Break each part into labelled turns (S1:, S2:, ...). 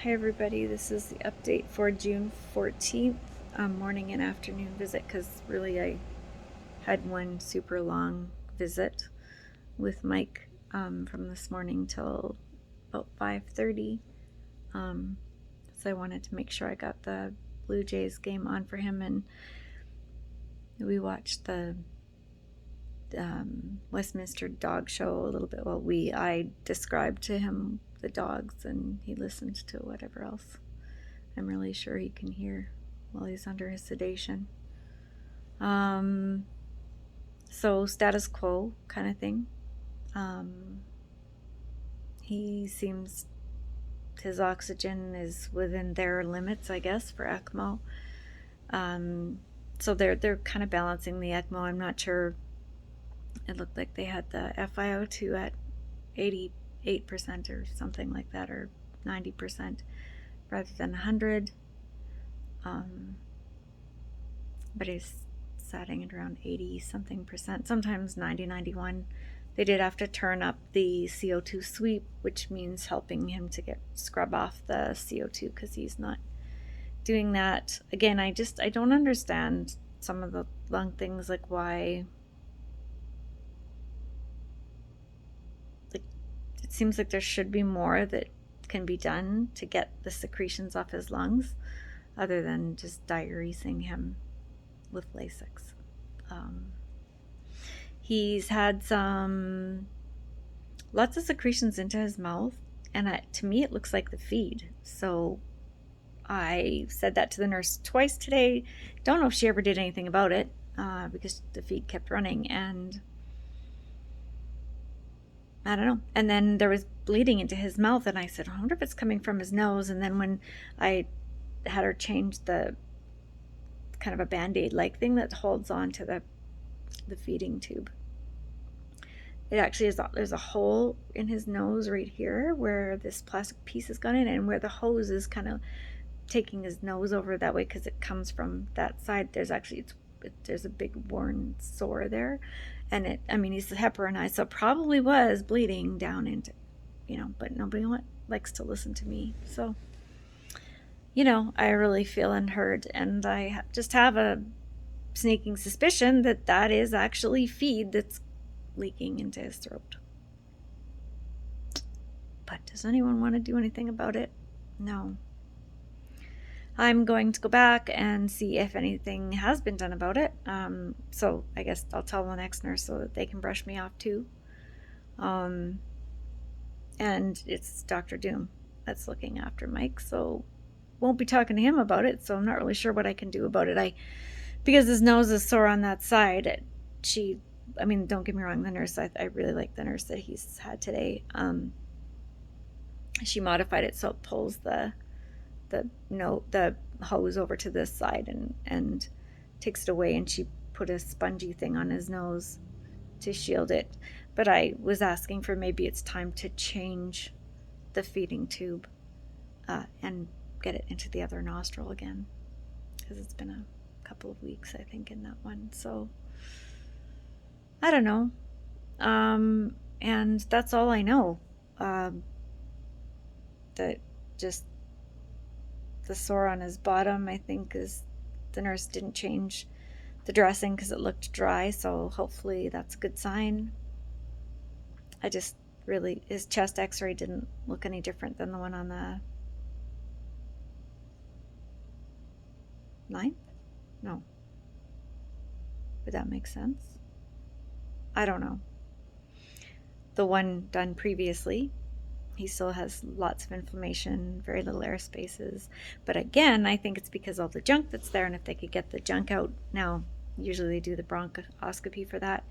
S1: Hi everybody, this is the update for June 14th, morning and afternoon visit, because really I had one super long visit with Mike from this morning till about 5:30. So I wanted to make sure I got the Blue Jays game on for him, and we watched the Westminster Dog Show a little bit. Well, I described to him the dogs, and he listened to whatever else I'm really sure he can hear while he's under his sedation. So status quo kind of thing. He seems his oxygen is within their limits, I guess, for ECMO. So they're kind of balancing the ECMO. I'm not sure. It looked like they had the FiO2 at 88% or something like that, or 90% rather than 100. But he's sitting at around 80 something percent, sometimes 90, 91. They did have to turn up the CO2 sweep, which means helping him to scrub off the CO2 because he's not doing that. Again, I don't understand some of the lung things, like why, like, it seems like there should be more that can be done to get the secretions off his lungs other than just diuresing him with Lasix. He's had lots of secretions into his mouth, and to me it looks like the feed. So I said that to the nurse twice today. Don't know if she ever did anything about it because the feed kept running, and I don't know. And then there was bleeding into his mouth, and I said, I wonder if it's coming from his nose. And then when I had her change the kind of a Band-Aid like thing that holds on to the feeding tube, it actually is, there's a hole in his nose right here where this plastic piece has gone in, and where the hose is kind of taking his nose over that way because it comes from that side. There's actually there's a big worn sore there, and he's heparinized, so it probably was bleeding down into, but nobody likes to listen to me. So I really feel unheard, and I just have a sneaking suspicion that that is actually feed that's leaking into his throat. But does anyone want to do anything about it? No. I'm going to go back and see if anything has been done about it. So I guess I'll tell the next nurse so that they can brush me off too. And it's Dr. Doom that's looking after Mike, so won't be talking to him about it. So I'm not really sure what I can do about it. Because his nose is sore on that side. Don't get me wrong, the nurse, I really like the nurse that he's had today. She modified it so it pulls the hose over to this side and takes it away, and she put a spongy thing on his nose to shield it. But I was asking for maybe it's time to change the feeding tube and get it into the other nostril again, because it's been a couple of weeks, I think, in that one. So I don't know. And that's all I know. That just the sore on his bottom, I think, is the nurse didn't change the dressing because it looked dry, so hopefully that's a good sign. His chest x-ray didn't look any different than the one on the 9th? No. Would that make sense? I don't know. The one done previously, he still has lots of inflammation, very little air spaces. But again, I think it's because all the junk that's there, and if they could get the junk out now, usually they do the bronchoscopy for that.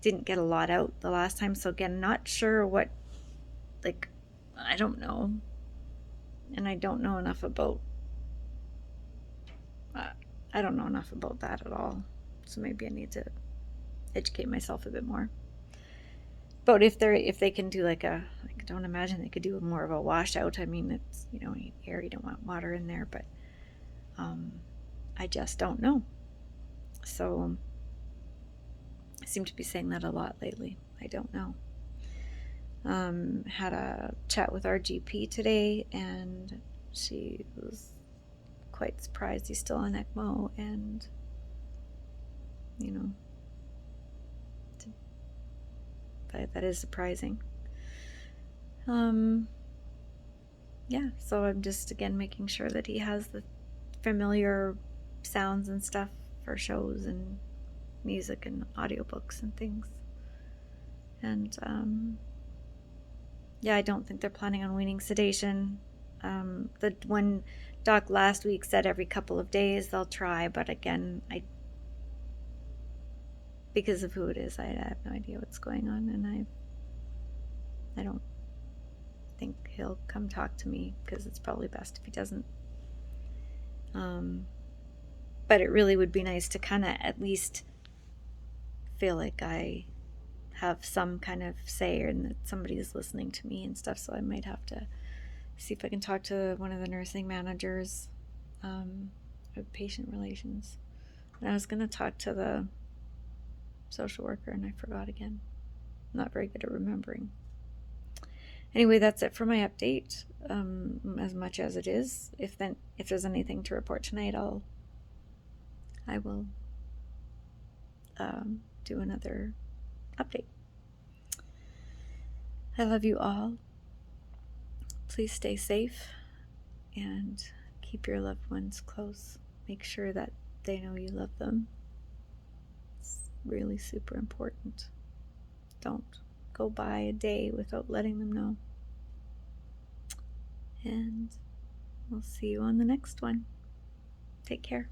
S1: Didn't get a lot out the last time, so again, not sure what, I don't know. And I don't know enough about that at all. So maybe I need to educate myself a bit more. But if they can do I don't imagine they could do more of a washout. It's, air, you don't want water in there, but I just don't know. So I seem to be saying that a lot lately. I don't know. Had a chat with our GP today, and she was quite surprised he's still on ECMO, and that is surprising. Yeah, so I'm just again making sure that he has the familiar sounds and stuff for shows and music and audiobooks and things. And yeah, I don't think they're planning on weaning sedation. The one doc last week said every couple of days they'll try, but again, because of who it is, I have no idea what's going on, and I don't think he'll come talk to me, because it's probably best if he doesn't. But it really would be nice to kind of at least feel like I have some kind of say, and that somebody is listening to me and stuff. So I might have to see if I can talk to one of the nursing managers of patient relations. And I was going to talk to the social worker, and I forgot again. I'm not very good at remembering. Anyway, that's it for my update, as much as it is. If there's anything to report tonight, I will do another update. I love you all. Please stay safe and keep your loved ones close. Make sure that they know you love them. It's really super important. Don't go by a day without letting them know. And we'll see you on the next one. Take care.